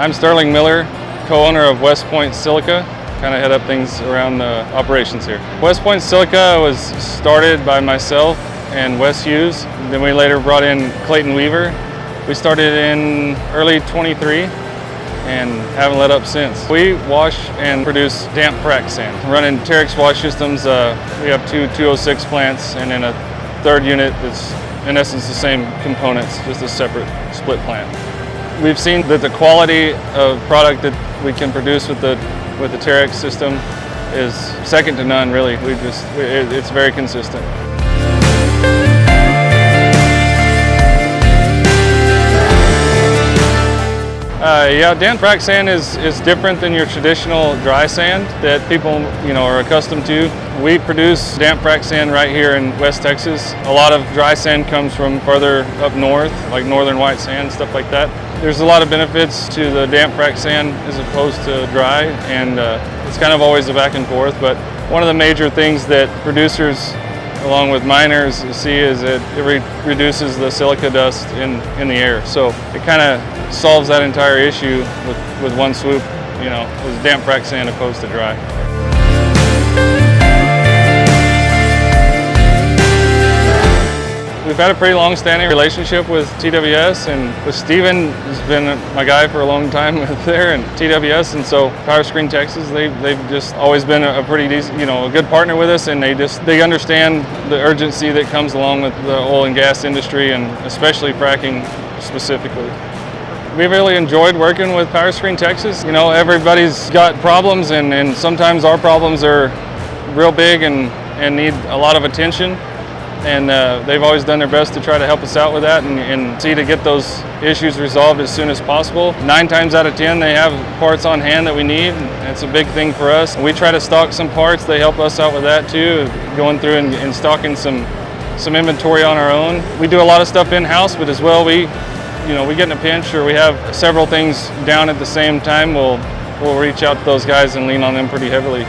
I'm Sterling Miller, co-owner of West Point Silica. Kind of head up things around the operations here. West Point Silica was started by myself and Wes Hughes. Then we later brought in Clayton Weaver. We started in early 23 and haven't let up since. We wash and produce damp frac sand. Running Terex wash systems, we have two 206 plants and then a third unit that's in essence the same components, just a separate split plant. We've seen that the quality of product that we can produce with the Terex system is second to none, really. It's very consistent. Yeah, damp frac sand is different than your traditional dry sand that people are accustomed to. We produce damp frac sand right here in West Texas. A lot of dry sand comes from further up north, like northern white sand, stuff like that. There's a lot of benefits to the damp frac sand as opposed to dry, and it's kind of always a back and forth. But one of the major things that producers, along with miners, see is that it reduces the silica dust in the air. So it kind of solves that entire issue with one swoop, with damp frac sand opposed to dry. We've had a pretty long-standing relationship with TWS, and with Steven has been my guy for a long time there, and TWS, and so Power Screen Texas, they've just always been a pretty decent, a good partner with us, and they understand the urgency that comes along with the oil and gas industry, and especially fracking specifically. We really enjoyed working with Power Screen Texas. Everybody's got problems, and sometimes our problems are real big and need a lot of attention. And they've always done their best to try to help us out with that and see to get those issues resolved as soon as possible. 9 times out of 10, they have parts on hand that we need. It's a big thing for us. We try to stock some parts. They help us out with that too, going through and stocking some inventory on our own. We do a lot of stuff in-house, but as well, we get in a pinch or we have several things down at the same time, we'll reach out to those guys and lean on them pretty heavily.